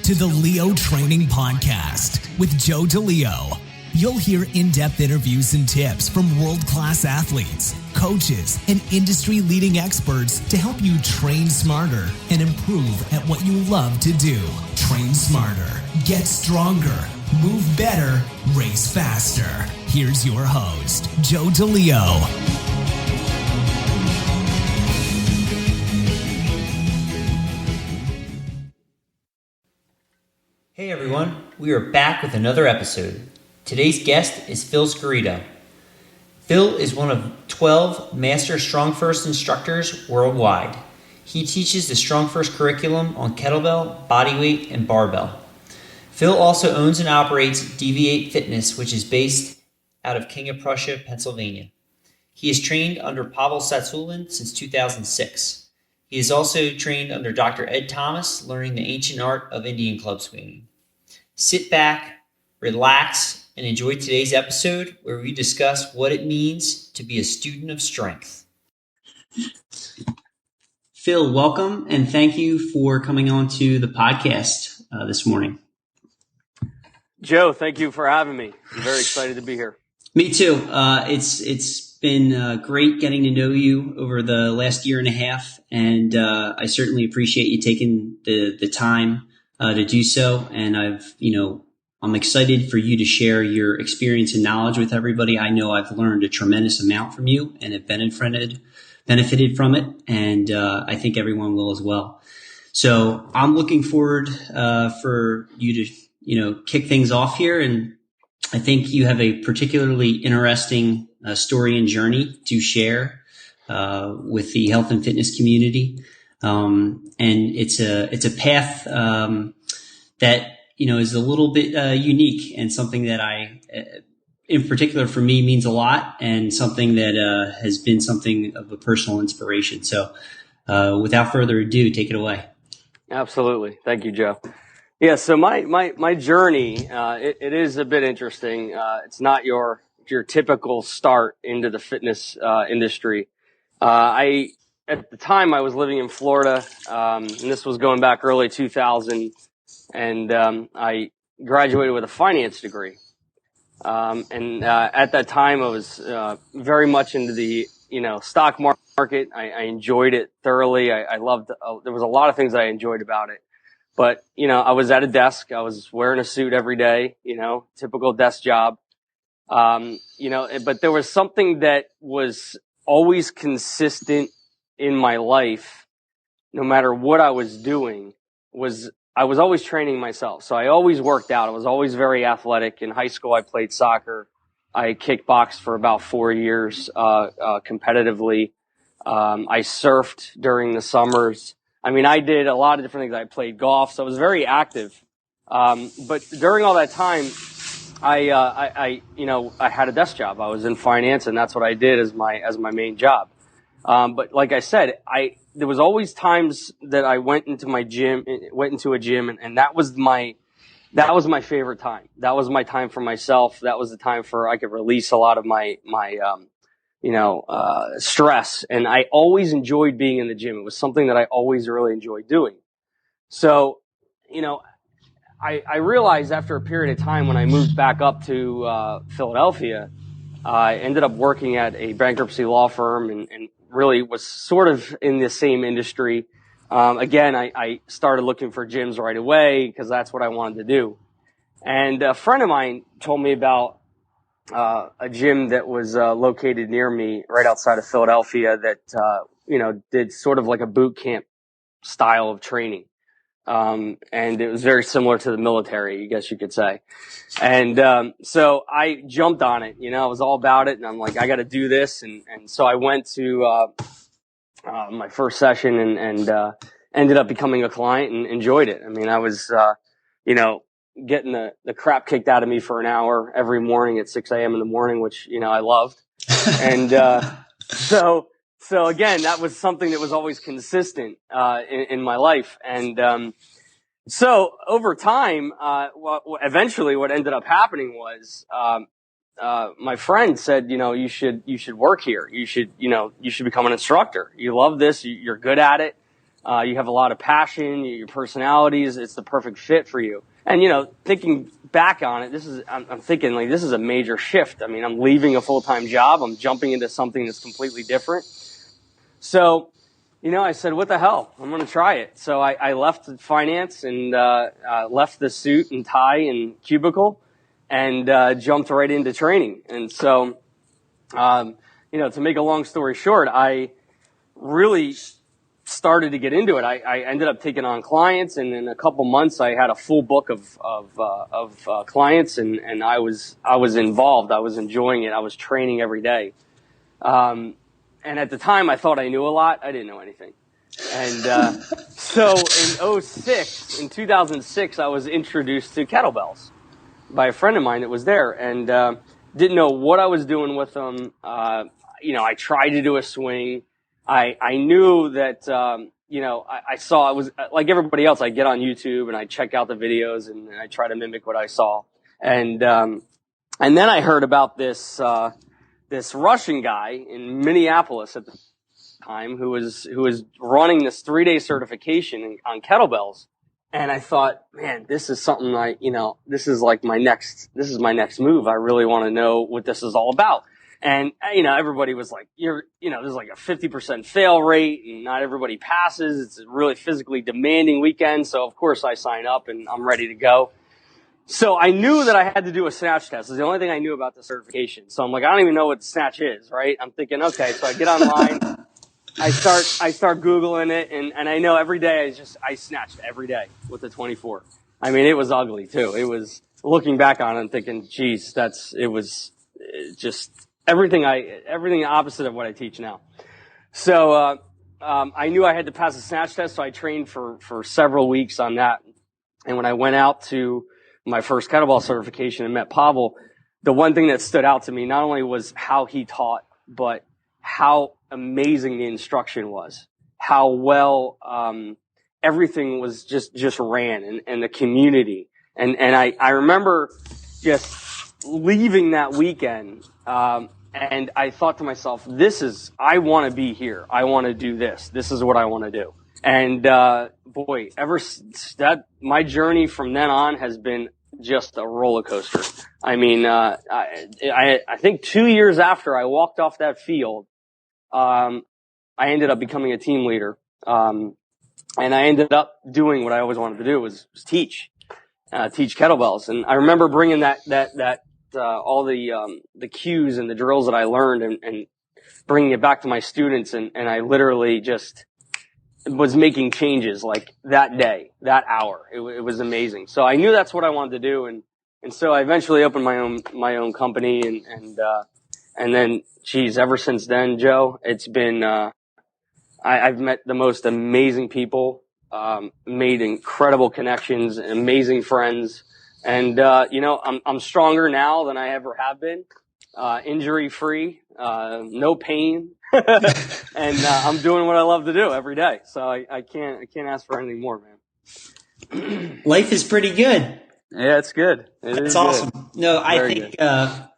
to the Leo Training Podcast with Joe DeLeo. You'll hear in-depth interviews and tips from world-class athletes, coaches, and industry-leading experts to help you train smarter and improve at what you love to do. Train smarter, get stronger, move better, race faster. Here's your host, Joe DeLeo. Hey everyone, we are back with another episode. Today's guest is Phil Scarito. Phil is one of 12 Master StrongFirst Instructors Worldwide. He teaches the StrongFirst Curriculum on kettlebell, bodyweight, and barbell. Phil also owns and operates DV8 Fitness, which is based out of King of Prussia, Pennsylvania. He is trained under Pavel Tsatsouline since 2006. He is also trained under Dr. Ed Thomas, learning the ancient art of Indian club swinging. Sit back, relax, and enjoy today's episode where we discuss what it means to be a student of strength. Phil, welcome, and thank you for coming on to the podcast this morning. Joe, thank you for having me. I'm very excited to be here. Me too. It's been great getting to know you over the last year and a half, and I certainly appreciate you taking the time to do so. And I'm excited for you to share your experience and knowledge with everybody. I know I've learned a tremendous amount from you and have benefited from it, and I think everyone will as well. So I'm looking forward for you to kick things off here, and I think you have a particularly interesting story and journey to share with the health and fitness community, and it's a path that is a little bit unique, and something that in particular for me means a lot, and something that has been something of a personal inspiration. So without further ado, take it away. Absolutely. Thank you, Joe. Yeah, so my journey, it is a bit interesting. It's not your typical start into the fitness industry. At the time I was living in Florida, and this was going back early 2000, and I graduated with a finance degree. And at that time I was very much into the stock market. I enjoyed it thoroughly. I loved there was a lot of things I enjoyed about it. But, I was at a desk. I was wearing a suit every day, typical desk job. But there was something that was always consistent in my life, no matter what I was doing, I was always training myself. So I always worked out. I was always very athletic. In high school, I played soccer. I kickboxed for about 4 years, competitively. I surfed during the summers. I did a lot of different things. I played golf, so I was very active. But during all that time, I had a desk job. I was in finance, and that's what I did as my main job. But like I said, there was always times that I went into a gym, and that was my favorite time. That was my time for myself. That was the time I could release a lot of my stress. And I always enjoyed being in the gym. It was something that I always really enjoyed doing. So, I realized after a period of time when I moved back up to Philadelphia, I ended up working at a bankruptcy law firm and really was sort of in the same industry. Again, I started looking for gyms right away because that's what I wanted to do. And a friend of mine told me about a gym that was located near me right outside of Philadelphia that did sort of like a boot camp style of training. And it was very similar to the military, I guess you could say. And so I jumped on it, I was all about it, and I'm like, I got to do this. And so I went to my first session and ended up becoming a client and enjoyed it. I was getting the crap kicked out of me for an hour every morning at 6 a.m. in the morning, which I loved. And so again, that was something that was always consistent in my life. And so over time, eventually what ended up happening was my friend said, you should work here. You should become an instructor. You love this. You're good at it. You have a lot of passion, your personalities, it's the perfect fit for you. And, you know, thinking back on it, I'm thinking like, this is a major shift. I mean, I'm leaving a full-time job. I'm jumping into something that's completely different. So, you know, I said, what the hell? I'm going to try it. So I left finance and, left the suit and tie and cubicle and, jumped right into training. And so, you know, to make a long story short, I really started to get into it. I ended up taking on clients, and in a couple months I had a full book of clients, and I was involved. I was enjoying it. I was training every day. And at the time I thought I knew a lot. I didn't know anything. And, so in 2006, I was introduced to kettlebells by a friend of mine that was there, and, didn't know what I was doing with them. You know, I tried to do a swing. I knew that, you know, I saw, it was like everybody else. I get on YouTube and I check out the videos and I try to mimic what I saw. And then I heard about this Russian guy in Minneapolis at the time who was running this 3-day certification on kettlebells. And I thought, man, this is something this is my next move. I really want to know what this is all about. And, you know, everybody was like, there's like a 50% fail rate and not everybody passes. It's a really physically demanding weekend. So of course I sign up and I'm ready to go. So I knew that I had to do a snatch test. It's the only thing I knew about the certification. So I'm like, I don't even know what the snatch is, right? I'm thinking, okay, so I get online. I start Googling it, and I know every day I snatched every day with the 24. I mean, it was ugly too. It was, looking back on it and thinking, geez, it was just everything opposite of what I teach now. So, I knew I had to pass a snatch test, so I trained for several weeks on that. And when I went out to my first kettlebell certification and met Pavel, the one thing that stood out to me not only was how he taught, but how amazing the instruction was, how well, everything was just ran, and the community. And I remember just leaving that weekend, and I thought to myself, I want to be here. I want to do this. This is what I want to do. And, boy, my journey from then on has been just a roller coaster. I mean, I think 2 years after I walked off that field, I ended up becoming a team leader. And I ended up doing what I always wanted to do, was teach kettlebells. And I remember bringing all the cues and the drills that I learned and bringing it back to my students. And I literally just was making changes like that day, that hour. It was amazing. So I knew that's what I wanted to do. And so I eventually opened my own company, and then, geez, ever since then, Joe, it's been, I've met the most amazing people, made incredible connections, amazing friends. And, I'm stronger now than I ever have been, injury free, no pain. And, I'm doing what I love to do every day. So I can't ask for anything more, man. Life is pretty good. Yeah, it's good. It's awesome. Good. No, I think,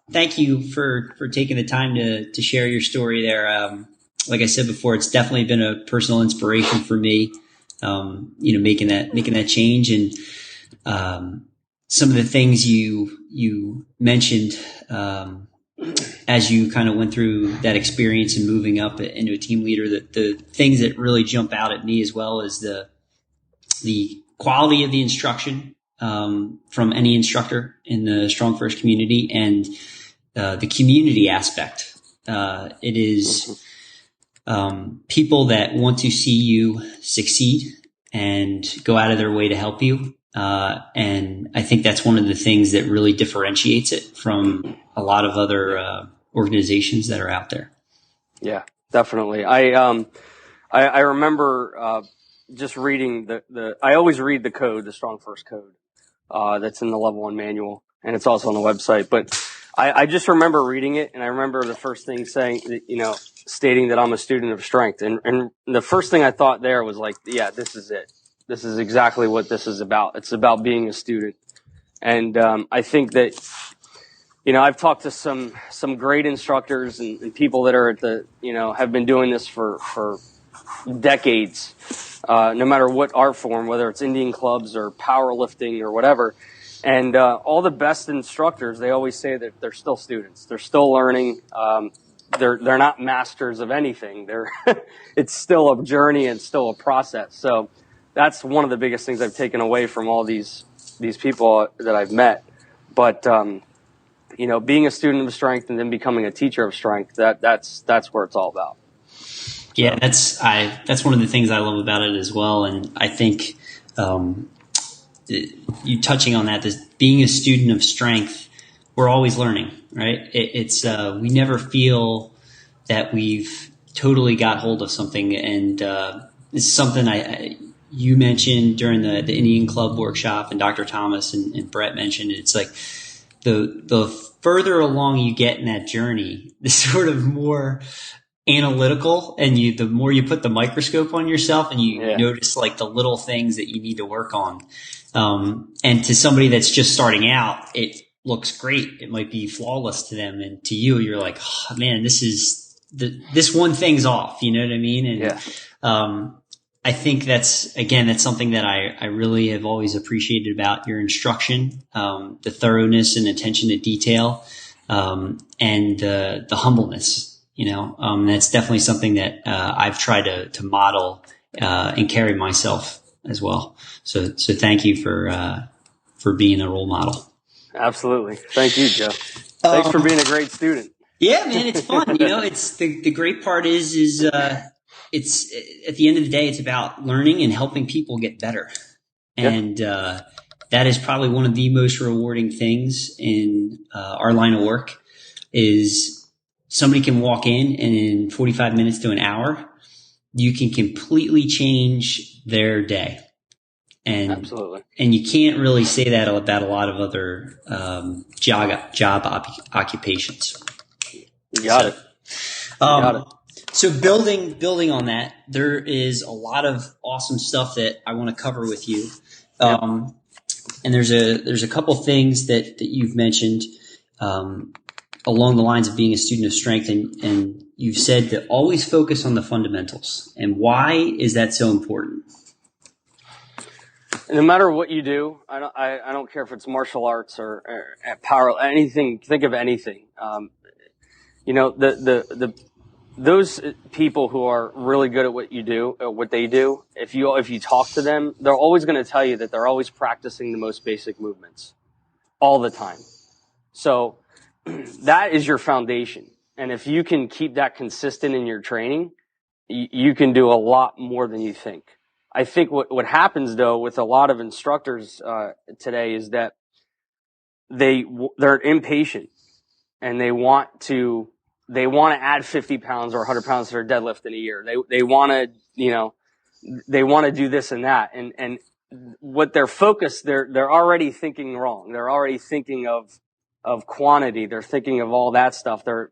thank you for taking the time to share your story there. Like I said before, it's definitely been a personal inspiration for me. Making that change, and, some of the things you mentioned, as you kind of went through that experience and moving up into a team leader, the things that really jump out at me as well is the quality of the instruction, from any instructor in the StrongFirst community, and, the community aspect. It is, people that want to see you succeed and go out of their way to help you. And I think that's one of the things that really differentiates it from a lot of other, organizations that are out there. Yeah, definitely. I remember, just reading I always read the code, the StrongFirst code, that's in the level 1 manual, and it's also on the website. But I just remember reading it, and I remember the first thing saying, stating that I'm a student of strength. And the first thing I thought there was like, yeah, this is it. This is exactly what this is about. It's about being a student. And, I think that, I've talked to some great instructors and people that are have been doing this for decades. no matter what art form, whether it's Indian clubs or powerlifting or whatever. And all the best instructors, they always say that they're still students. They're still learning. They're not masters of anything. It's still a journey and still a process. So that's one of the biggest things I've taken away from all these people that I've met. But being a student of strength and then becoming a teacher of strength, that's where it's all about. Yeah, that's one of the things I love about it as well. And I think you touching on that, this being a student of strength, we're always learning, right? It's we never feel that we've totally got hold of something. And it's something you mentioned during the Indian Club workshop, and Dr. Thomas and Brett mentioned. It's like the further along you get in that journey, the sort of more analytical, and the more you put the microscope on yourself, and you notice like the little things that you need to work on. And to somebody that's just starting out, it looks great. It might be flawless to them, and to you, you're like, oh, man, this one thing's off. You know what I mean? And I think that's something that I really have always appreciated about your instruction, the thoroughness and attention to detail, and the humbleness. That's definitely something that I've tried to model and carry myself as well. So thank you for being a role model. Absolutely. Thank you, Joe. Thanks for being a great student. Yeah, man, it's fun. It's the great part is it's at the end of the day, it's about learning and helping people get better. And that is probably one of the most rewarding things in our line of work is somebody can walk in, and in 45 minutes to an hour, you can completely change their day. And absolutely. And you can't really say that about a lot of other job occupations. You got it. Got it. So building on that, there is a lot of awesome stuff that I want to cover with you. And there's a couple things that you've mentioned along the lines of being a student of strength, and you've said to always focus on the fundamentals. And why is that so important? No matter what you do, I don't care if it's martial arts or power, anything. Think of anything. Those people who are really good at what they do, if you talk to them, they're always going to tell you that they're always practicing the most basic movements all the time. So that is your foundation. And if you can keep that consistent in your training, you can do a lot more than you think. I think what happens though with a lot of instructors today is that they're impatient, and they want to add 50 pounds or 100 pounds to their deadlift in a year. They want to do this and that, and what they're focused, they're already thinking wrong. They're already thinking of quantity. They're thinking of all that stuff. They're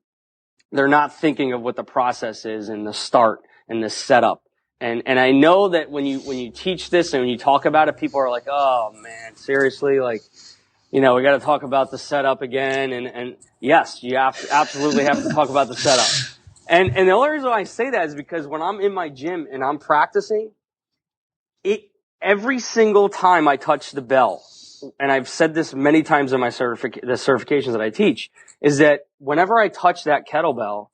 not thinking of what the process is and the start and the setup. And I know that when you teach this and when you talk about it, people are like, oh man, seriously? Like, we got to talk about the setup again. And yes, you absolutely have to talk about the setup. And the only reason why I say that is because when I'm in my gym and I'm practicing, every single time I touch the bell, and I've said this many times in my the certifications that I teach, is that whenever I touch that kettlebell,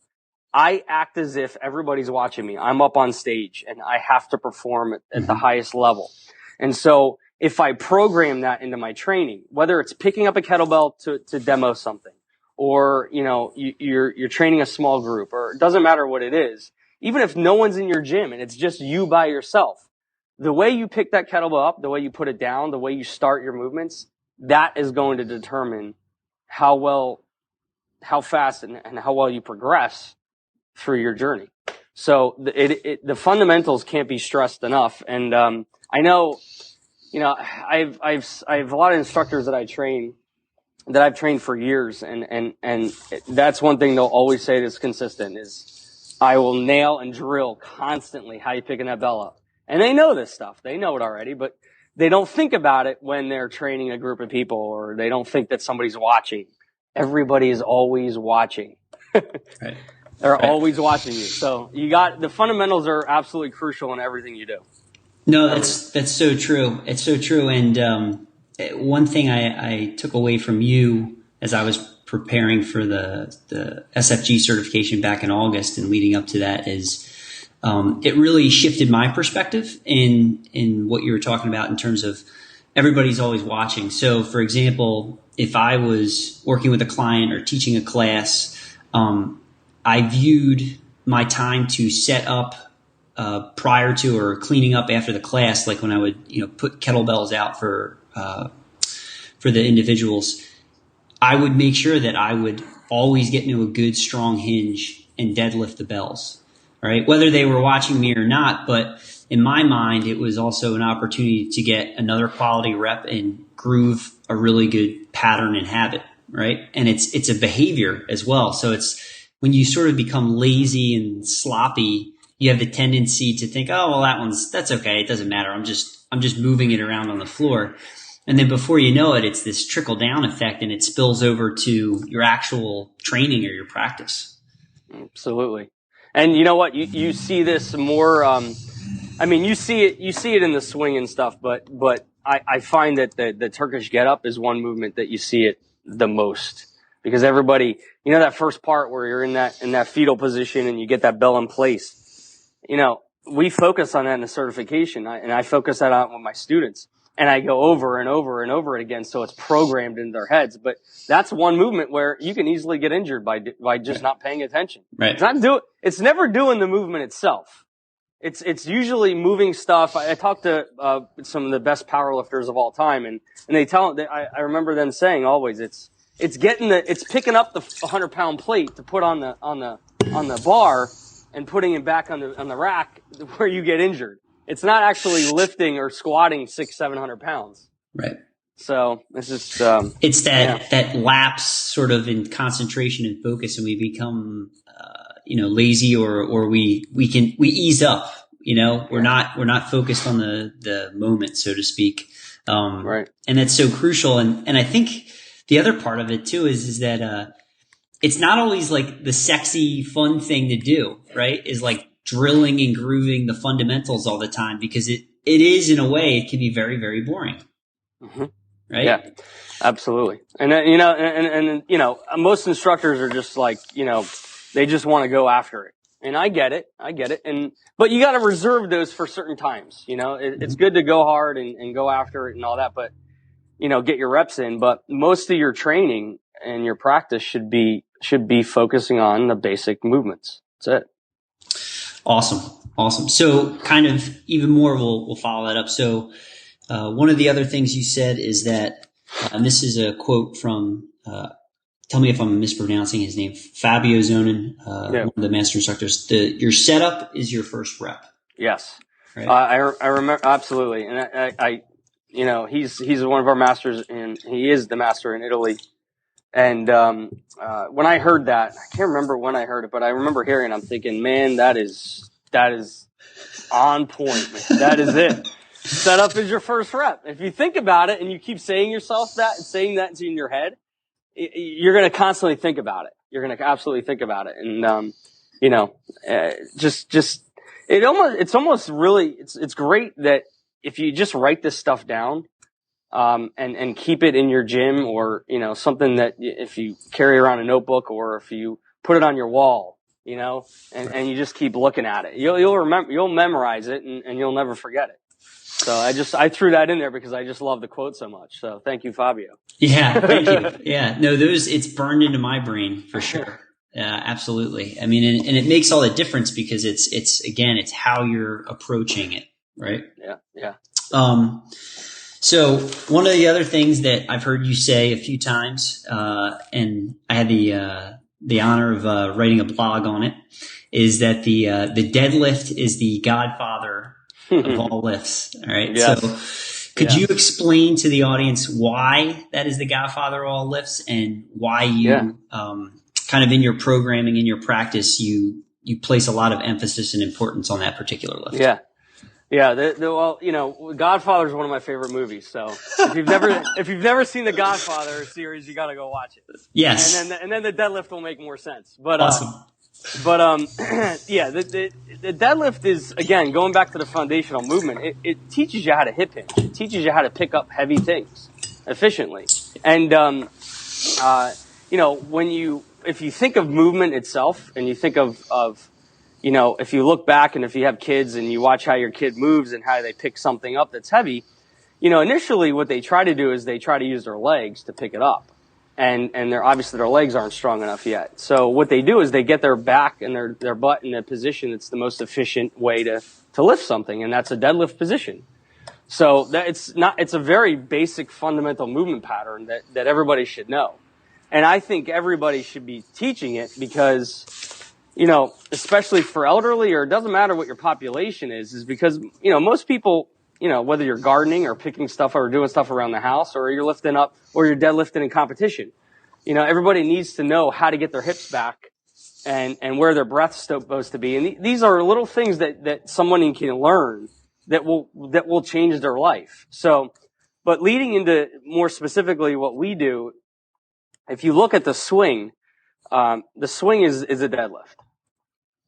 I act as if everybody's watching me. I'm up on stage and I have to perform at the highest level. And so if I program that into my training, whether it's picking up a kettlebell to demo something, or, you're training a small group, or it doesn't matter what it is, even if no one's in your gym and it's just you by yourself, the way you pick that kettlebell up, the way you put it down, the way you start your movements, that is going to determine how fast and how well you progress through your journey. So the fundamentals can't be stressed enough. And I know, I've a lot of instructors that I've trained for years, and that's one thing they'll always say that's consistent is I will nail and drill constantly how you picking that bell up. And they know this stuff. They know it already, but they don't think about it when they're training a group of people, or they don't think that somebody's watching. Everybody is always watching. Right. They're always watching you. So the fundamentals are absolutely crucial in everything you do. No, that's so true. It's so true. And one thing I took away from you as I was preparing for the SFG certification back in August and leading up to that is it really shifted my perspective in what you were talking about in terms of everybody's always watching. So, for example, if I was working with a client or teaching a class, I viewed my time to set up prior to or cleaning up after the class, like when I would put kettlebells out for the individuals, I would make sure that I would always get into a good strong hinge and deadlift the bells, right? Whether they were watching me or not, but in my mind, it was also an opportunity to get another quality rep and groove a really good pattern and habit, right? And it's a behavior as well. So it's when you sort of become lazy and sloppy, you have the tendency to think, oh, well, that's okay. It doesn't matter. I'm just moving it around on the floor. And then before you know it, it's this trickle down effect and it spills over to your actual training or your practice. Absolutely. And you know what? You see this more, you see it in the swing and stuff, but I find that the Turkish get up is one movement that you see it the most because everybody, that first part where you're in that fetal position and you get that bell in place, we focus on that in the certification and I focus that out with my students. And I go over and over and over it again, so it's programmed in their heads. But that's one movement where you can easily get injured by just not paying attention. Right. It's never doing the movement itself. It's usually moving stuff. I talked to some of the best powerlifters of all time, and they I remember them saying always it's picking up the 100-pound plate to put on the bar and putting it back on the rack where you get injured. It's not actually lifting or squatting 600-700 pounds. Right. So it's just, it's that lapse sort of in concentration and focus and we become, lazy or we ease up, we're not focused on the moment, so to speak. Right. And that's so crucial. And I think the other part of it too is that, it's not always like the sexy, fun thing to do, right? Is like drilling and grooving the fundamentals all the time because it is in a way it can be very, very boring. Mm-hmm. Right? Yeah, absolutely. And most instructors are just like, they just want to go after it. And I get it. But you got to reserve those for certain times. It's good to go hard and go after it and all that, but get your reps in. But most of your training and your practice should be focusing on the basic movements. That's it. Awesome. So kind of even more, we'll follow that up. So, one of the other things you said is that, and this is a quote from, tell me if I'm mispronouncing his name, Fabio Zonin, one of the master instructors. Your setup is your first rep. Yes. Right? I remember absolutely. And I he's one of our masters and he is the master in Italy. And, when I heard that, I can't remember when I heard it, but I remember hearing it, I'm thinking, man, that is on point, man. That is it. Setup is your first rep. If you think about it and you keep saying saying that in your head, you're going to constantly think about it. You're going to absolutely think about it. And, it's great that if you just write this stuff down, and keep it in your gym or, something that if you carry around a notebook or if you put it on your wall, and you just keep looking at it, you'll memorize it and you'll never forget it. So I threw that in there because I just love the quote so much. So thank you, Fabio. Yeah. Thank you. Yeah. No, it's burned into my brain for sure. Absolutely. I mean, and it makes all the difference because it's how you're approaching it. Right. Yeah. Yeah. So one of the other things that I've heard you say a few times, and I had the honor of writing a blog on it, is that the deadlift is the godfather of all lifts. All right. Yes. So could you explain to the audience why that is the godfather of all lifts and why you kind of in your programming, in your practice, you place a lot of emphasis and importance on that particular lift? Yeah. Yeah, Godfather is one of my favorite movies. So if you've never seen the Godfather series, you got to go watch it. Yes, and then the deadlift will make more sense. But awesome. Yeah, the deadlift is, again, going back to the foundational movement. It teaches you how to hip hinge. It teaches you how to pick up heavy things efficiently. And, if you think of movement itself and you think of, if you look back and if you have kids and you watch how your kid moves and how they pick something up that's heavy, initially what they try to do is they try to use their legs to pick it up. And obviously their legs aren't strong enough yet. So what they do is they get their back and their butt in a position that's the most efficient way to lift something, and that's a deadlift position. So it's a very basic fundamental movement pattern that everybody should know. And I think everybody should be teaching it because, especially for elderly, or it doesn't matter what your population is because, most people, whether you're gardening or picking stuff or doing stuff around the house or you're lifting up or you're deadlifting in competition, everybody needs to know how to get their hips back and where their breath's supposed to be. And these are little things that someone can learn that will change their life. So, but leading into more specifically what we do, if you look at the swing is a deadlift.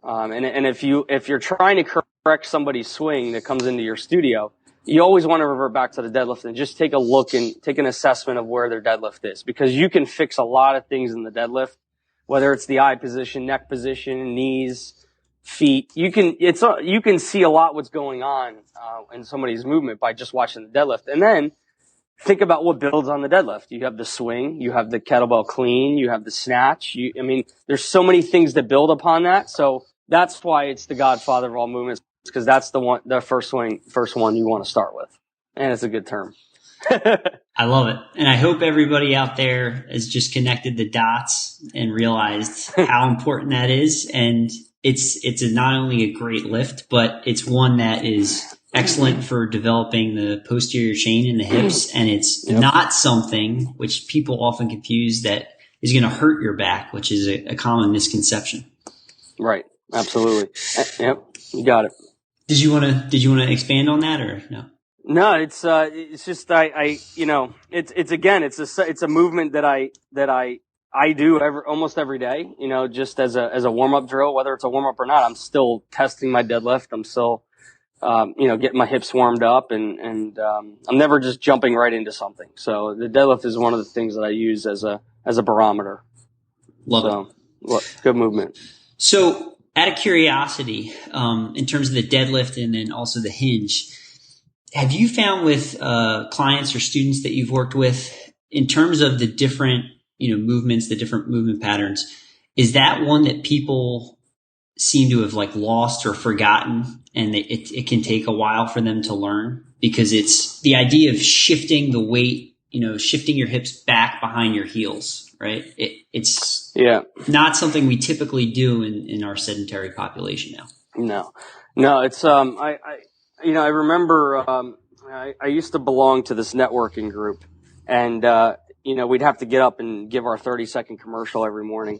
And if you're trying to correct somebody's swing that comes into your studio, you always want to revert back to the deadlift and just take a look and take an assessment of where their deadlift is, because you can fix a lot of things in the deadlift, whether it's the eye position, neck position, knees, feet. You can see a lot what's going on in somebody's movement by just watching the deadlift. And then think about what builds on the deadlift. You have the swing, you have the kettlebell clean, you have the snatch. There's so many things that build upon that. So that's why it's the godfather of all movements, because that's the first one you want to start with. And it's a good term. I love it. And I hope everybody out there has just connected the dots and realized how important that is. And it's not only a great lift, but it's one that is excellent for developing the posterior chain in the hips. And it's not something which people often confuse that is going to hurt your back, which is a common misconception. Right. Absolutely. Yep. You got it. Did you want to expand on that or no? No, it's just, it's a movement that I do almost every day, just as a warm up drill, whether it's a warm up or not. I'm still testing my deadlift. I'm still, getting my hips warmed up and I'm never just jumping right into something. So the deadlift is one of the things that I use as a barometer. Love it. Good movement. So, out of curiosity, in terms of the deadlift and then also the hinge, have you found with clients or students that you've worked with, in terms of the different movements, the different movement patterns, is that one that people seem to have lost or forgotten, and it can take a while for them to learn? Because it's the idea of shifting the weight, shifting your hips back behind your heels. Right. It's not something we typically do in our sedentary population now. No, it's, I remember, I used to belong to this networking group and, we'd have to get up and give our 30-second commercial every morning.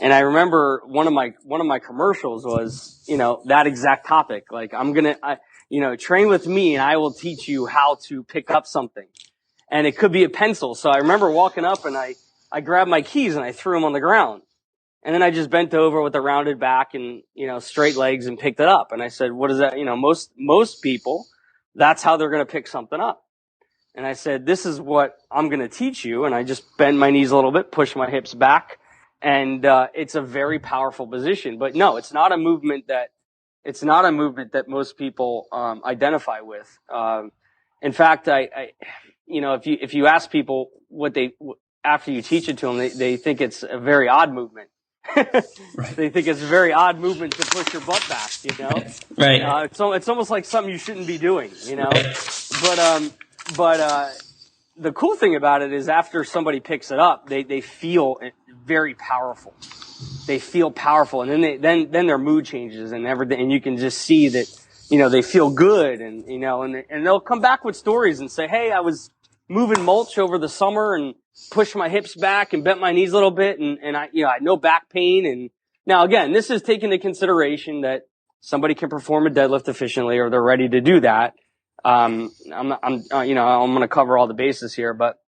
And I remember one of my commercials was, that exact topic. Train with me and I will teach you how to pick up something. And it could be a pencil. So I remember walking up and I grabbed my keys and I threw them on the ground. And then I just bent over with a rounded back and, straight legs and picked it up. And I said, what is that? Most people, that's how they're going to pick something up. And I said, this is what I'm going to teach you. And I just bend my knees a little bit, push my hips back. And, it's a very powerful position. But no, it's not a movement that most people, identify with. In fact, if you ask people after you teach it to them, they think it's a very odd movement. Right. They think it's a very odd movement to push your butt back, Right. It's almost like something you shouldn't be doing, Right. But the cool thing about it is after somebody picks it up, they feel very powerful. They feel powerful, and then their mood changes and everything, and you can just see that, they feel good, and and they'll come back with stories and say, hey, I was moving mulch over the summer and pushed my hips back and bent my knees a little bit and I had no back pain. And now again, this is taking into consideration that somebody can perform a deadlift efficiently or they're ready to do that. I'm going to cover all the bases here, but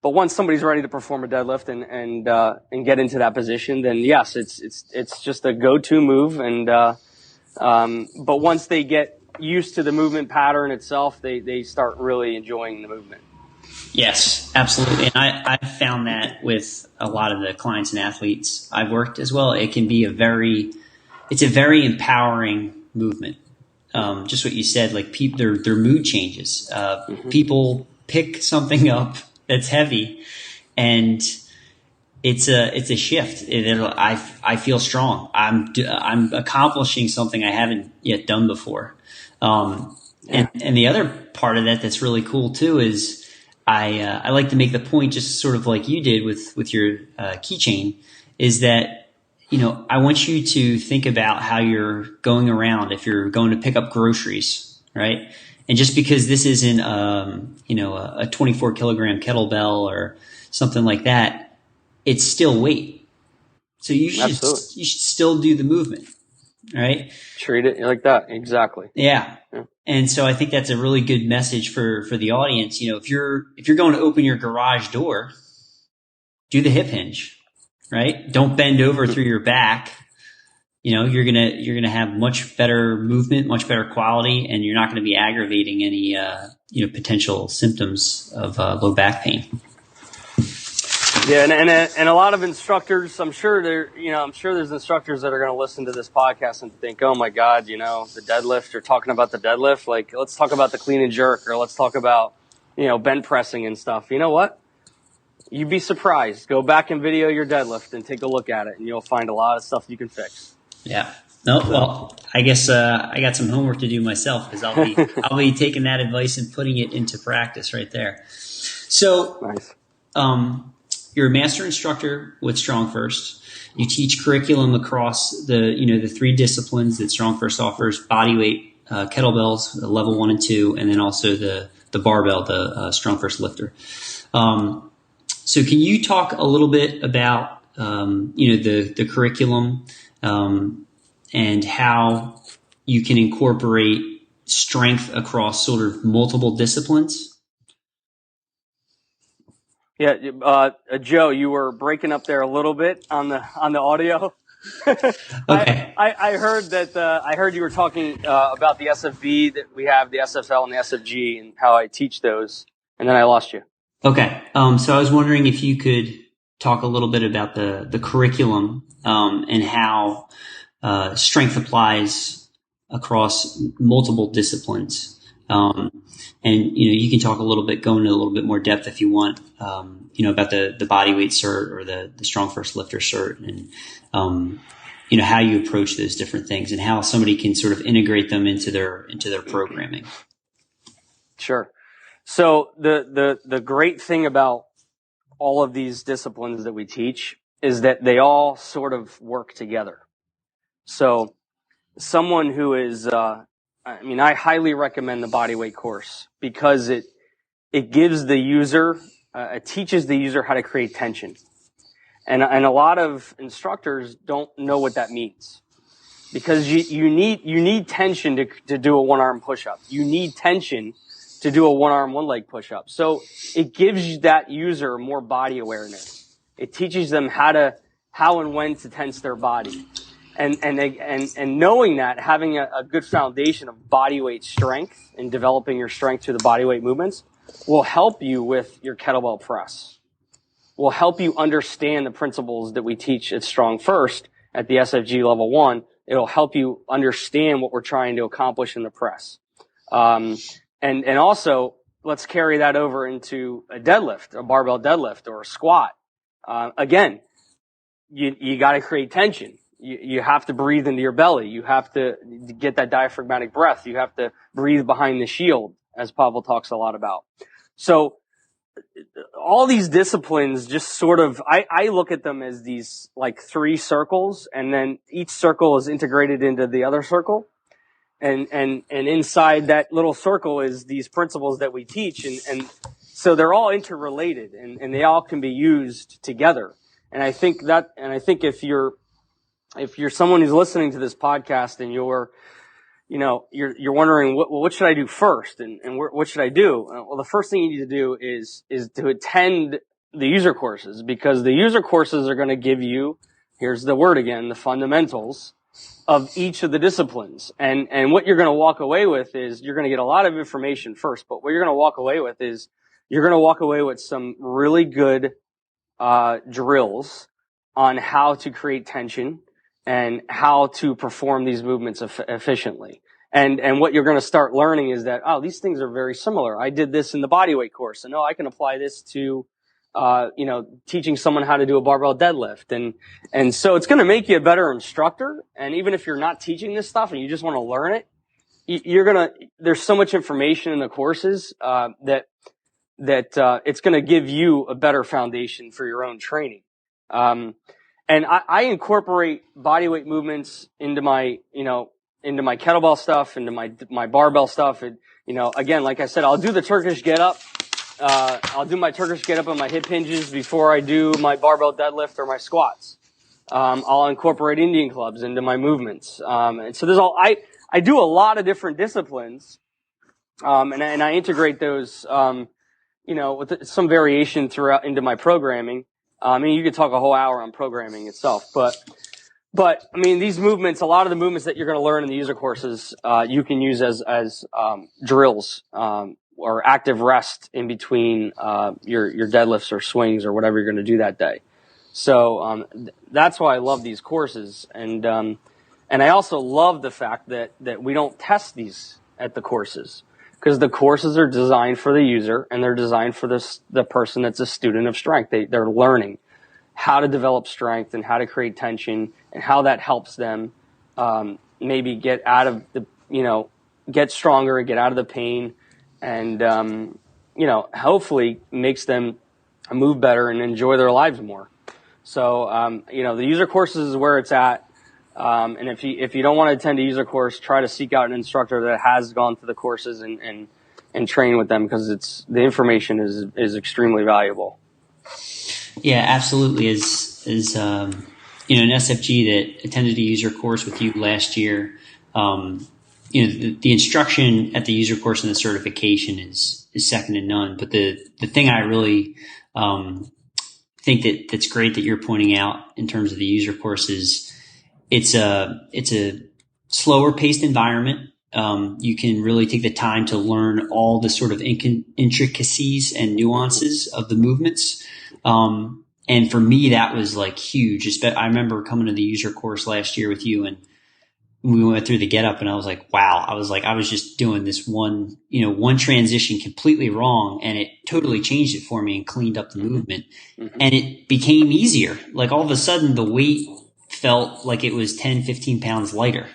But once somebody's ready to perform a deadlift and get into that position, then yes, it's just a go-to move. But once they get used to the movement pattern itself, they start really enjoying the movement. Yes, absolutely. And I've found that with a lot of the clients and athletes I've worked as well. It can be it's a very empowering movement. Just what you said, like their mood changes. People pick something up that's heavy, and it's a shift. I feel strong. I'm accomplishing something I haven't yet done before. And the other part of that's really cool too is I like to make the point, just sort of like you did with your keychain, is that, I want you to think about how you're going around if you're going to pick up groceries, right? And just because this isn't, a 24 kilogram kettlebell or something like that, it's still weight. So you should still do the movement, right? Treat it like that. Exactly. Yeah. And so I think that's a really good message for the audience. If you're going to open your garage door, do the hip hinge, right? Don't bend over through your back. You're going to have much better movement, much better quality, and you're not going to be aggravating any, potential symptoms of low back pain. Yeah. And a lot of instructors, I'm sure there's instructors that are going to listen to this podcast and think, oh my God, the deadlift, you're talking about the deadlift. Like, let's talk about the clean and jerk, or let's talk about, bench pressing and stuff. You know what? You'd be surprised. Go back and video your deadlift and take a look at it, and you'll find a lot of stuff you can fix. Yeah. No, well, I guess I got some homework to do myself, because I'll be taking that advice and putting it into practice right there. So, nice. You're a master instructor with StrongFirst. You teach curriculum across the three disciplines that StrongFirst offers: bodyweight, kettlebells, level 1 and 2, and then also the barbell, the StrongFirst lifter. So can you talk a little bit about the curriculum and how you can incorporate strength across sort of multiple disciplines? Yeah, Joe, you were breaking up there a little bit on the audio. Okay. I heard that I heard you were talking about the SFB, that we have the SFL and the SFG, and how I teach those, and then I lost you. Okay. So I was wondering if you could talk a little bit about the curriculum and how strength applies across multiple disciplines. And you can talk a little bit, go into a little bit more depth if you want, about the bodyweight cert or the StrongFirst lifter cert, and how you approach those different things and how somebody can sort of integrate them into their programming. Sure. So the great thing about all of these disciplines that we teach is that they all sort of work together. So someone who is, I highly recommend the bodyweight course, because it gives the user, it teaches the user how to create tension. And a lot of instructors don't know what that means, because you need tension to do a one-arm push-up. You need tension to do a one-arm, one-leg push-up. So it gives that user more body awareness. It teaches them how and when to tense their body. And knowing that, having a good foundation of bodyweight strength and developing your strength through the bodyweight movements will help you with your kettlebell press. Will help you understand the principles that we teach at StrongFirst at the SFG level 1. It'll help you understand what we're trying to accomplish in the press. And also, let's carry that over into a deadlift, a barbell deadlift, or a squat. Again, you got to create tension. You have to breathe into your belly. You have to get that diaphragmatic breath. You have to breathe behind the shield, as Pavel talks a lot about. So all these disciplines just sort of, I look at them as these like three circles, and then each circle is integrated into the other circle. And inside that little circle is these principles that we teach. And so they're all interrelated, and they all can be used together. And I think if you're someone who's listening to this podcast and you're wondering, what should I do first? And what should I do? Well, the first thing you need to do is to attend the user courses, because the user courses are going to give you, here's the word again, the fundamentals of each of the disciplines. And what you're going to walk away with is you're going to get a lot of information first, but what you're going to walk away with is you're going to walk away with some really good drills on how to create tension and how to perform these movements efficiently. And what you're going to start learning is that, oh, these things are very similar. I did this in the bodyweight course, and I can apply this to, teaching someone how to do a barbell deadlift. And so it's going to make you a better instructor. And even if you're not teaching this stuff and you just want to learn it, there's so much information in the courses, that it's going to give you a better foundation for your own training. And I incorporate bodyweight movements into my kettlebell stuff, into my barbell stuff. And, again, like I said, I'll do the Turkish get up. I'll do my Turkish get up on my hip hinges before I do my barbell deadlift or my squats. I'll incorporate Indian clubs into my movements. And so I do a lot of different disciplines. And I integrate those, with some variation throughout into my programming. I mean, you could talk a whole hour on programming itself, but I mean, these movements, a lot of the movements that you're going to learn in the user courses, you can use as drills, or active rest in between, your deadlifts or swings or whatever you're going to do that day. So, that's why I love these courses. And I also love the fact that we don't test these at the courses, because the courses are designed for the user and they're designed for the person that's a student of strength. They're learning how to develop strength and how to create tension and how that helps them, maybe get out of get stronger and get out of the pain and, hopefully makes them move better and enjoy their lives more. So, the user courses is where it's at. And if you don't want to attend a user course, try to seek out an instructor that has gone through the courses and train with them, because the information is extremely valuable. Yeah, absolutely. As an SFG that attended a user course with you last year, the instruction at the user course and the certification is second to none. But the thing I really think that's great that you're pointing out in terms of the user course is it's a slower paced environment. You can really take the time to learn all the sort of intricacies and nuances of the movements. And for me, that was like huge. I remember coming to the user course last year with you, and we went through the get up, and I was like, wow, I was just doing this one transition completely wrong, and it totally changed it for me and cleaned up the movement. Mm-hmm. And it became easier. Like all of a sudden the weight felt like it was 10, 15 pounds lighter,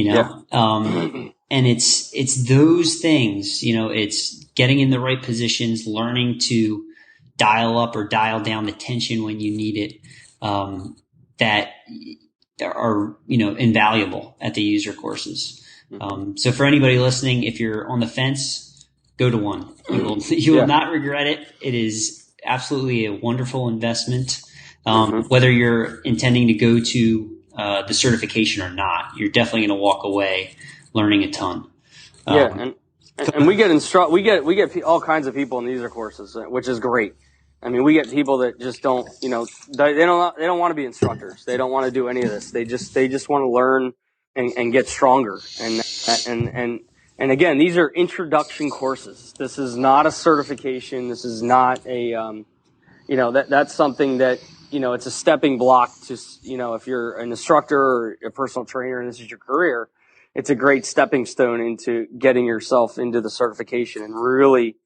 Yeah. And it's those things, it's getting in the right positions, learning to dial up or dial down the tension when you need it, that are, invaluable at the user courses. So for anybody listening, if you're on the fence, go to one. You will not regret it. It is absolutely a wonderful investment. Whether you're intending to go to the certification or not, you're definitely going to walk away learning a ton. And we get all kinds of people in the user courses, which is great. I mean, we get people that just don't, they don't want to be instructors. They don't want to do any of this. They just want to learn and get stronger. And again, these are introduction courses. This is not a certification. This is not a, that's something that, it's a stepping block to, if you're an instructor or a personal trainer and this is your career, it's a great stepping stone into getting yourself into the certification. And really,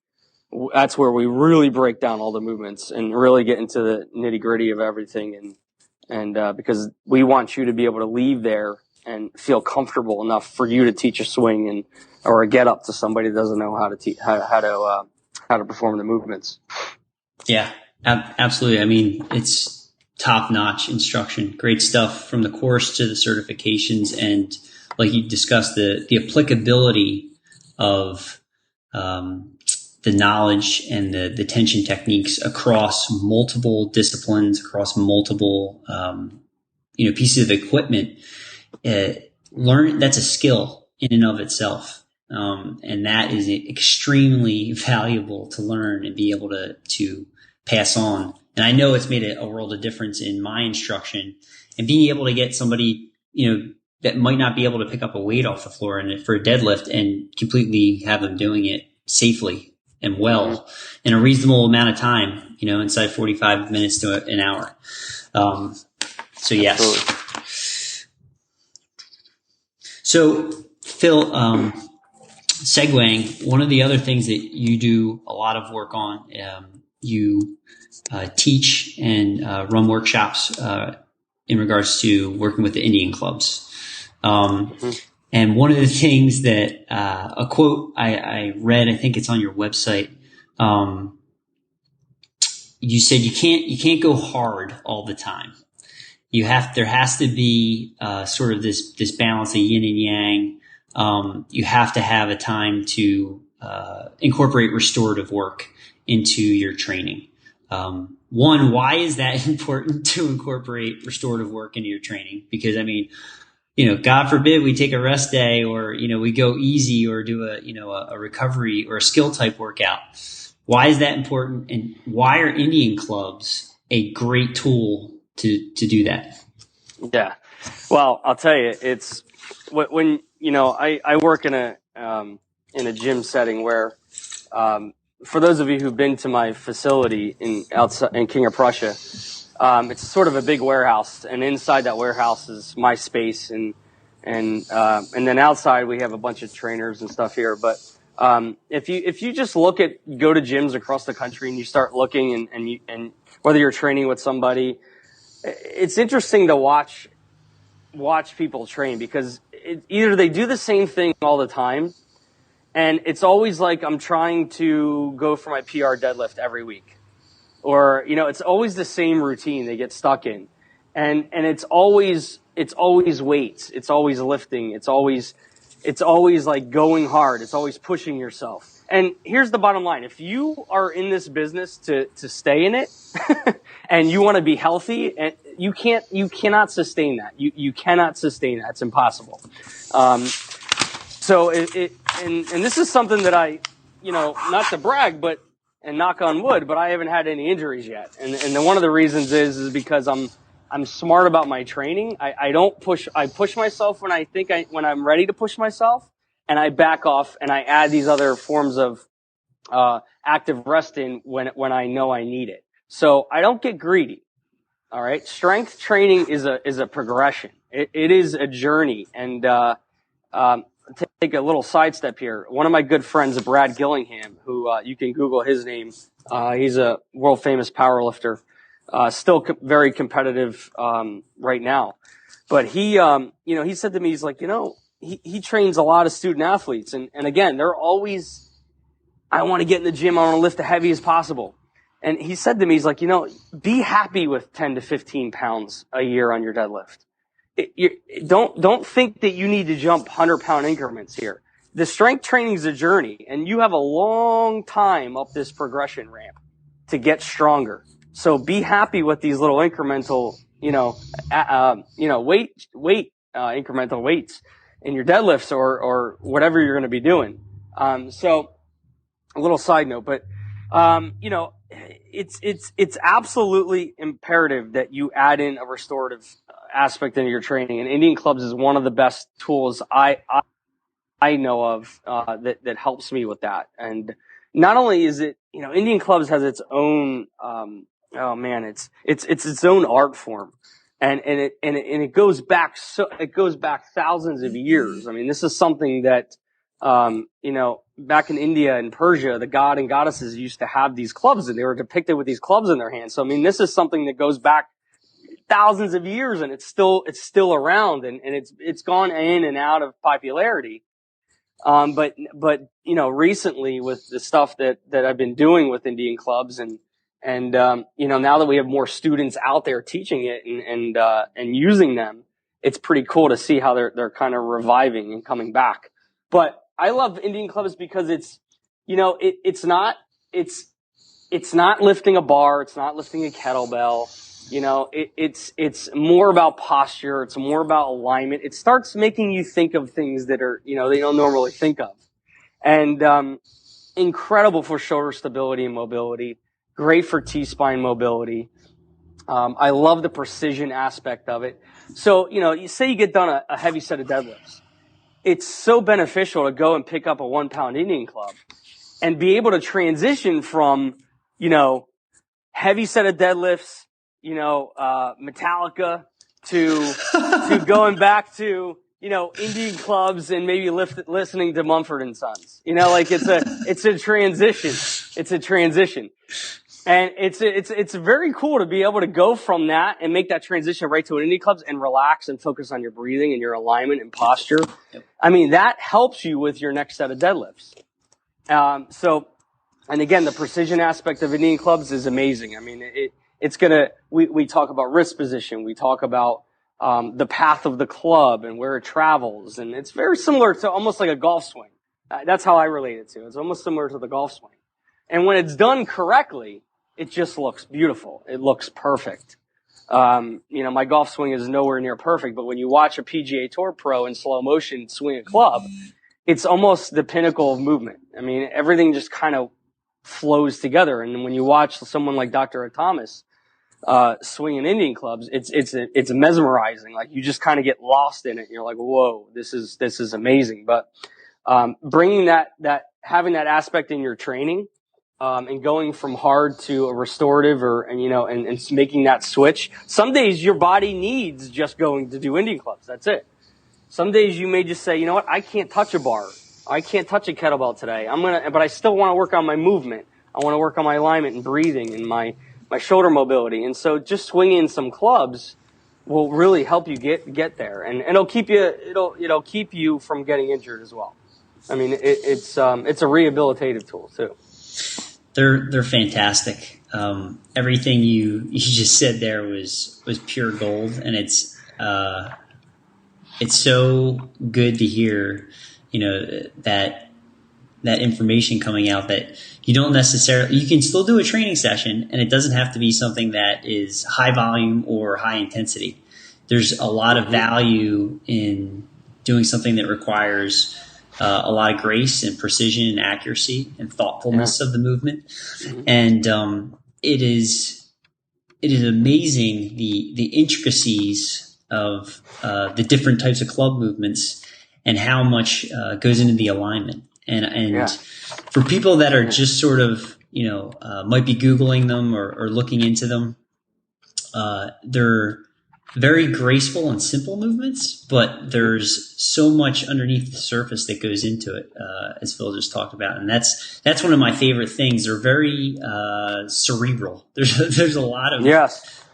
that's where we really break down all the movements and really get into the nitty gritty of everything. And because we want you to be able to leave there and feel comfortable enough for you to teach a swing or a get up to somebody that doesn't know how to perform the movements. Yeah. Absolutely. I mean, it's top-notch instruction, great stuff from the course to the certifications. And like you discussed, the applicability of the knowledge and the tension techniques across multiple disciplines, across multiple pieces of equipment. That's a skill in and of itself. And that is extremely valuable to learn and be able to pass on. And I know it's made a world of difference in my instruction, and being able to get somebody, that might not be able to pick up a weight off the floor and for a deadlift and completely have them doing it safely and well in a reasonable amount of time, inside 45 minutes to an hour. So yes. Absolutely. So Phil, segueing, one of the other things that you do a lot of work on, you teach and run workshops in regards to working with the Indian clubs. And one of the things that a quote I read, I think it's on your website. You said you can't go hard all the time. There has to be sort of this balance of yin and yang. You have to have a time to incorporate restorative work into your training. One, why is that important to incorporate restorative work into your training? Because God forbid we take a rest day, or we go easy, or do a recovery or a skill type workout. Why is that important, and why are Indian clubs a great tool to do that? Yeah. Well, I'll tell you, it's when I work in a gym setting where, for those of you who've been to my facility in King of Prussia, it's sort of a big warehouse, and inside that warehouse is my space, and then outside we have a bunch of trainers and stuff here. But if you just go to gyms across the country and you start looking, and whether you're training with somebody, it's interesting to watch people train, because either they do the same thing all the time, and it's always like I'm trying to go for my PR deadlift every week, or it's always the same routine they get stuck in, and it's always weights, it's always lifting, it's always like going hard, it's always pushing yourself. And here's the bottom line: if you are in this business to stay in it, and you want to be healthy, and you cannot sustain that. You cannot sustain that. It's impossible. So and this is something that I, not to brag, and knock on wood, but I haven't had any injuries yet. And then one of the reasons is because I'm smart about my training. I don't push. I push myself when I'm ready to push myself, and I back off and I add these other forms of active rest in when I know I need it. So I don't get greedy. All right. Strength training is a progression. It is a journey. And take a little sidestep here. One of my good friends, Brad Gillingham, who you can Google his name. He's a world famous powerlifter, still very competitive right now. But he said to me, he's like, he trains a lot of student athletes, and again, they're always, I want to get in the gym, I want to lift the heaviest possible. And he said to me, he's like, be happy with 10 to 15 pounds a year on your deadlift. Don't think that you need to jump 100-pound increments here. The strength training is a journey, and you have a long time up this progression ramp to get stronger. So be happy with these little incremental, weight incremental weights in your deadlifts or whatever you're going to be doing. So a little side note, but it's absolutely imperative that you add in a restorative aspect into your training, and Indian clubs is one of the best tools I know of that helps me with that. And not only is it, Indian clubs has its own it's its own art form, and it goes back thousands of years. I mean, this is something that back in India and Persia, the god and goddesses used to have these clubs, and they were depicted with these clubs in their hands. So I mean, this is something that goes back thousands of years, and it's still around, and it's gone in and out of popularity. But recently with the stuff that I've been doing with Indian clubs, and now that we have more students out there teaching it and using them, it's pretty cool to see how they're kind of reviving and coming back. But I love Indian clubs because it's not lifting a bar, it's not lifting a kettlebell. It's more about posture. It's more about alignment. It starts making you think of things that are, they don't normally think of. And, incredible for shoulder stability and mobility. great for T-spine mobility. I love the precision aspect of it. So, you say you get done a heavy set of deadlifts. It's so beneficial to go and pick up a 1 pound Indian club and be able to transition from, heavy set of deadlifts, Metallica to going back to, Indian clubs and maybe listening to Mumford & Sons. It's a transition. It's a transition. And it's very cool to be able to go from that and make that transition right to an Indian clubs and relax and focus on your breathing and your alignment and posture. Yep. I mean, that helps you with your next set of deadlifts. And again, the precision aspect of Indian clubs is amazing. I mean, we talk about wrist position. We talk about, the path of the club and where it travels. And it's very similar to almost like a golf swing. That's how I relate it to. It's almost similar to the golf swing. And when it's done correctly, it just looks beautiful. It looks perfect. My golf swing is nowhere near perfect, but when you watch a PGA Tour pro in slow motion swing a club, it's almost the pinnacle of movement. I mean, everything just kind of flows together. And when you watch someone like Dr. Thomas, swinging Indian clubs, it's mesmerizing. Like, you just kind of get lost in it. And you're like, whoa, this is amazing. But, bringing having that aspect in your training, and going from hard to a restorative and making that switch. Some days your body needs just going to do Indian clubs. That's it. Some days you may just say, you know what? I can't touch a bar. I can't touch a kettlebell today. But I still want to work on my movement. I want to work on my alignment and breathing and my shoulder mobility. And so just swinging some clubs will really help you get there. And it'll keep you from getting injured as well. I mean, it's a rehabilitative tool too. They're fantastic. Everything you just said there was pure gold, and it's so good to hear, that information coming out, that you can still do a training session, and it doesn't have to be something that is high volume or high intensity. There's a lot of value in doing something that requires a lot of grace and precision and accuracy and thoughtfulness of the movement. And it is amazing the intricacies of the different types of club movements and how much goes into the alignment. And for people that are just sort of, might be Googling them or looking into them, they're very graceful and simple movements, but there's so much underneath the surface that goes into it, as Phil just talked about. And that's one of my favorite things. They're very cerebral. There's a lot of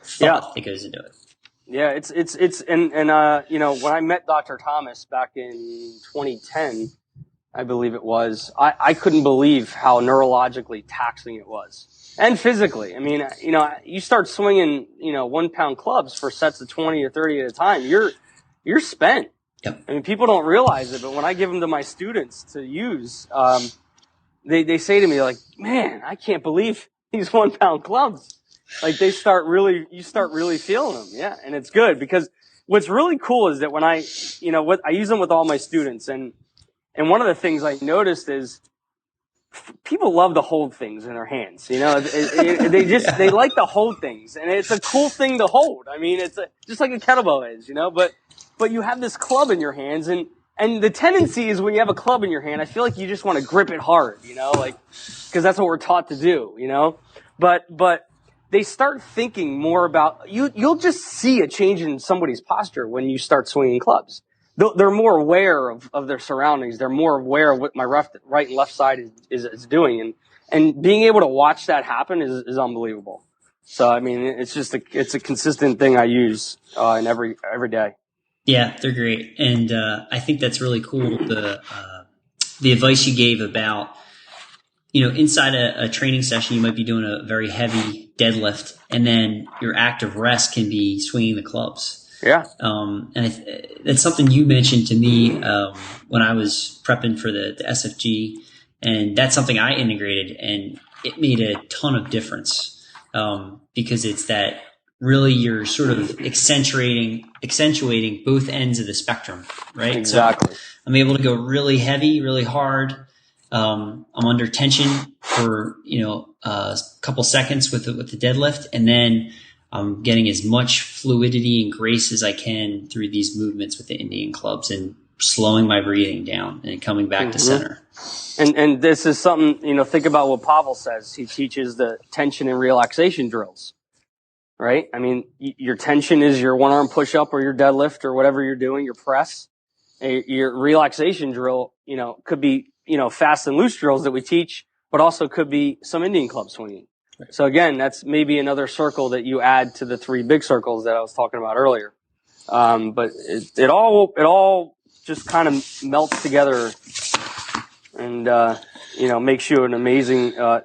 thought that goes into it. Yeah, when I met Dr. Thomas back in 2010, I believe it was, I couldn't believe how neurologically taxing it was. And physically. I mean, you start swinging, 1 pound clubs for sets of 20 or 30 at a time, you're spent. Yep. I mean, people don't realize it, but when I give them to my students to use, they say to me like, man, I can't believe these 1 pound clubs. Like, you start really feeling them. Yeah. And it's good, because what's really cool is that when I use them with all my students, and one of the things I noticed is, people love to hold things in their hands. They like to hold things, and it's a cool thing to hold. I mean, it's just like a kettlebell is, but you have this club in your hands, and the tendency is when you have a club in your hand, I feel like you just want to grip it hard, because that's what we're taught to do, but they start thinking more about, you'll just see a change in somebody's posture when you start swinging clubs. They're more aware of their surroundings. They're more aware of what my right and left side is doing. And being able to watch that happen is unbelievable. So, I mean, it's a consistent thing I use, in every day. Yeah, they're great. And, I think that's really cool. The advice you gave about, inside a training session, you might be doing a very heavy deadlift, and then your active rest can be swinging the clubs. Yeah. And that's something you mentioned to me, when I was prepping for the SFG, and that's something I integrated, and it made a ton of difference. Because it's that really you're sort of accentuating both ends of the spectrum, right? Exactly. So I'm able to go really heavy, really hard, I'm under tension for, a couple seconds with the deadlift, and then I'm getting as much fluidity and grace as I can through these movements with the Indian clubs and slowing my breathing down and coming back to center. And this is something, think about what Pavel says. He teaches the tension and relaxation drills, right? I mean, your tension is your one arm push up or your deadlift or whatever you're doing, your press. Your relaxation drill, could be, fast and loose drills that we teach, but also could be some Indian club swinging. Right. So again, that's maybe another circle that you add to the 3 big circles that I was talking about earlier. But it all just kind of melts together and, makes you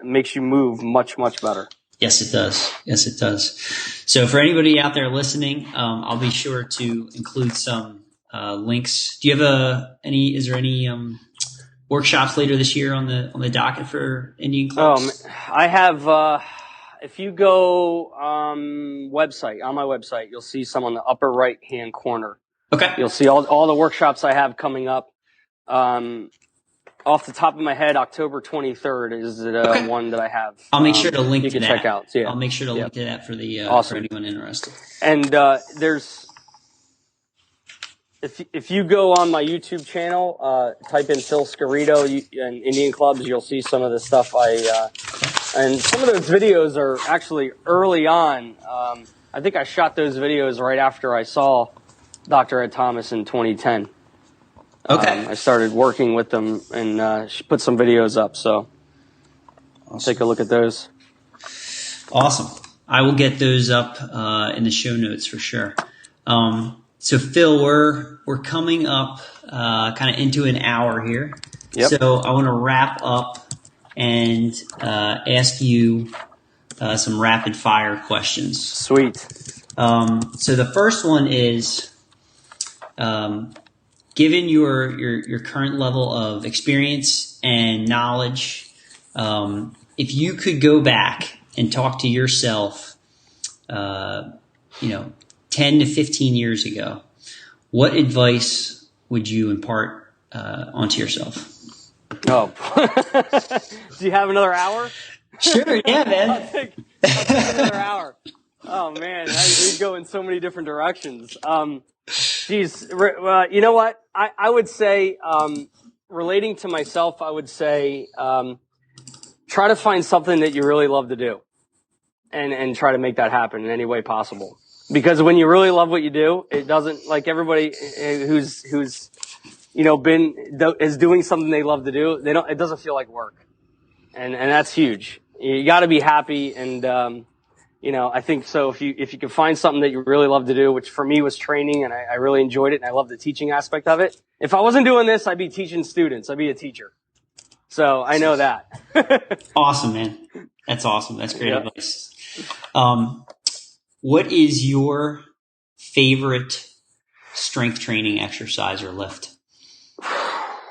makes you move much, much better. Yes, it does. Yes, it does. So for anybody out there listening, I'll be sure to include some links. Do you have is there any workshops later this year on the docket for Indian clubs? I have, if you go on my website, you'll see some on the upper right hand corner. Okay. You'll see all the workshops I have coming up. Off the top of my head, October 23rd is the one that I have. I'll make sure to link to that. You can check out. So, yeah. I'll make sure to link to that for for anyone interested. And there's if you go on my YouTube channel, type in Phil Scarito and Indian clubs, you'll see some of the stuff and some of those videos are actually early on. I think I shot those videos right after I saw Dr. Ed Thomas in 2010. Okay. I started working with them and put some videos up, so I'll take a look at those. Awesome. I will get those up in the show notes for sure. So Phil, we're coming up kind of into an hour here. Yep. So I want to wrap up and ask you some rapid fire questions. Sweet. So the first one is, given your current level of experience and knowledge, if you could go back and talk to yourself, 10 to 15 years ago, what advice would you impart onto yourself? Oh, do you have another hour? Sure, yeah, man. I'll take another hour. Oh man, we go in so many different directions. Geez, you know what? I would say, relating to myself, I would say, try to find something that you really love to do, and try to make that happen in any way possible. Because when you really love what you do, it doesn't, like everybody who's is doing something they love to do, it doesn't feel like work, and that's huge. You got to be happy, and I think so. If you can find something that you really love to do, which for me was training, and I really enjoyed it, and I love the teaching aspect of it. If I wasn't doing this, I'd be teaching students. I'd be a teacher. So I know that. Awesome, man. That's awesome. That's great advice. What is your favorite strength training exercise or lift?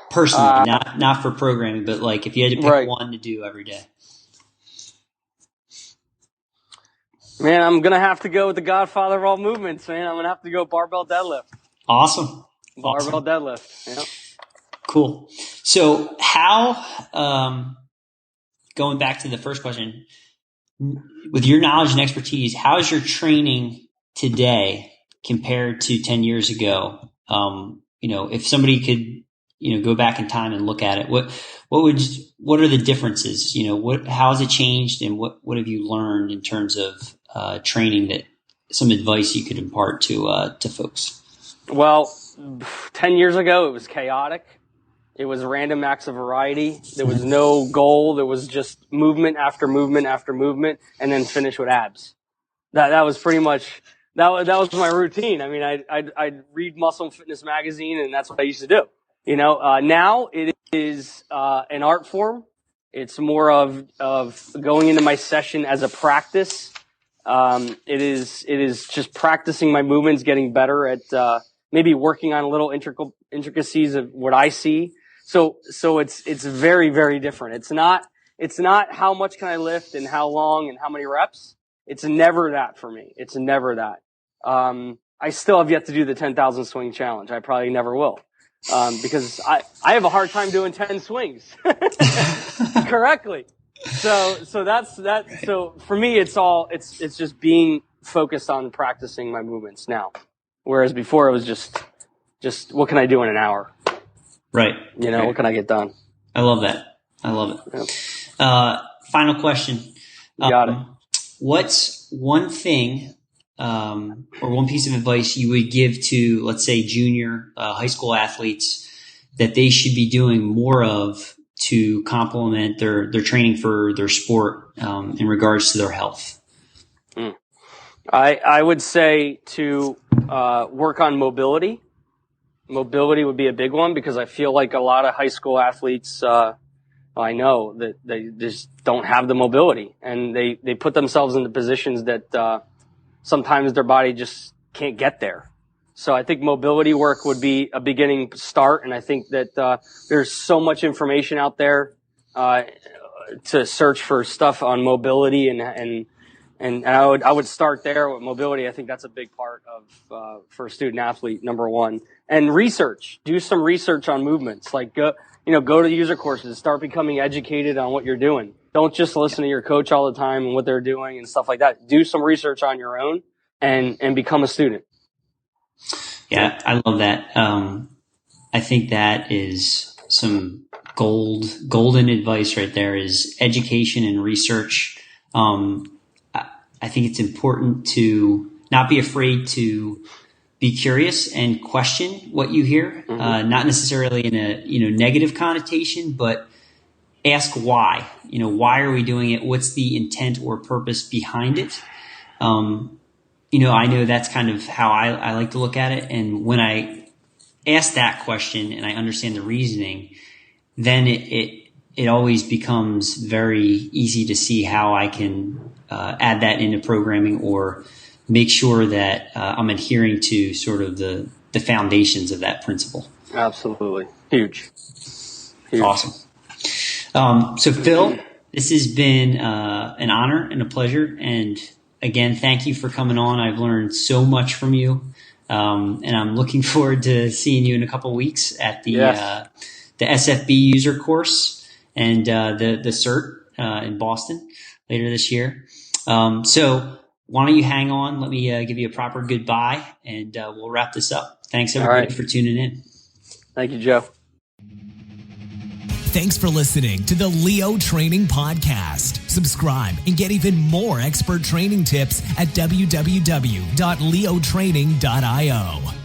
Personally, not for programming, but like if you had to pick one to do every day. Man, I'm going to have to go with the Godfather of all movements, man. I'm going to have to go barbell deadlift. Awesome. Barbell deadlift. Yeah. Cool. So how, going back to the first question, with your knowledge and expertise, how is your training today compared to 10 years ago? If somebody could, go back in time and look at it, what are the differences? How has it changed, and what have you learned in terms of training, that some advice you could impart to folks? Well, 10 years ago, it was chaotic. It was random acts of variety. There was no goal. There was just movement after movement after movement, and then finish with abs. That was pretty much, that was my routine. I mean, I'd read Muscle and Fitness magazine, and that's what I used to do. Now it is an art form. It's more of going into my session as a practice. It is just practicing my movements, getting better at maybe working on little intricacies of what I see. So it's very, very different. It's not how much can I lift and how long and how many reps. It's never that for me. It's never that. I still have yet to do the 10,000 swing challenge. I probably never will. because I have a hard time doing 10 swings correctly. So that's that. So for me, it's just being focused on practicing my movements now. Whereas before it was just what can I do in an hour? Right. What can I get done? I love that. I love it. Yep. Final question. You got it. What's one thing, or one piece of advice you would give to, let's say, junior high school athletes that they should be doing more of to complement their training for their sport in regards to their health? I would say to work on mobility. Mobility would be a big one because I feel like a lot of high school athletes, I know that they just don't have the mobility, and they put themselves into positions that sometimes their body just can't get there. So I think mobility work would be a beginning start, and I think that there's so much information out there to search for stuff on mobility, and I would start there with mobility. I think that's a big part of for a student athlete, number one. And research. Do some research on movements. Like go to user courses, start becoming educated on what you're doing. Don't just listen to your coach all the time and what they're doing and stuff like that. Do some research on your own and become a student. Yeah, I love that. I think that is some golden advice right there, is education and research. I think it's important to not be afraid to be curious and question what you hear, not necessarily in a negative connotation, but ask why. Why are we doing it? What's the intent or purpose behind it? I know that's kind of how I like to look at it. And when I ask that question and I understand the reasoning, then it always becomes very easy to see how I can add that into programming or make sure that I'm adhering to sort of the foundations of that principle. Absolutely. Huge. Awesome. So Phil, this has been an honor and a pleasure. And again, thank you for coming on. I've learned so much from you. And I'm looking forward to seeing you in a couple of weeks at the SFB user course and the CERT in Boston later this year. So why don't you hang on? Let me give you a proper goodbye, and we'll wrap this up. Thanks, everybody, for tuning in. Thank you, Joe. Thanks for listening to the Leo Training Podcast. Subscribe and get even more expert training tips at www.leotraining.io.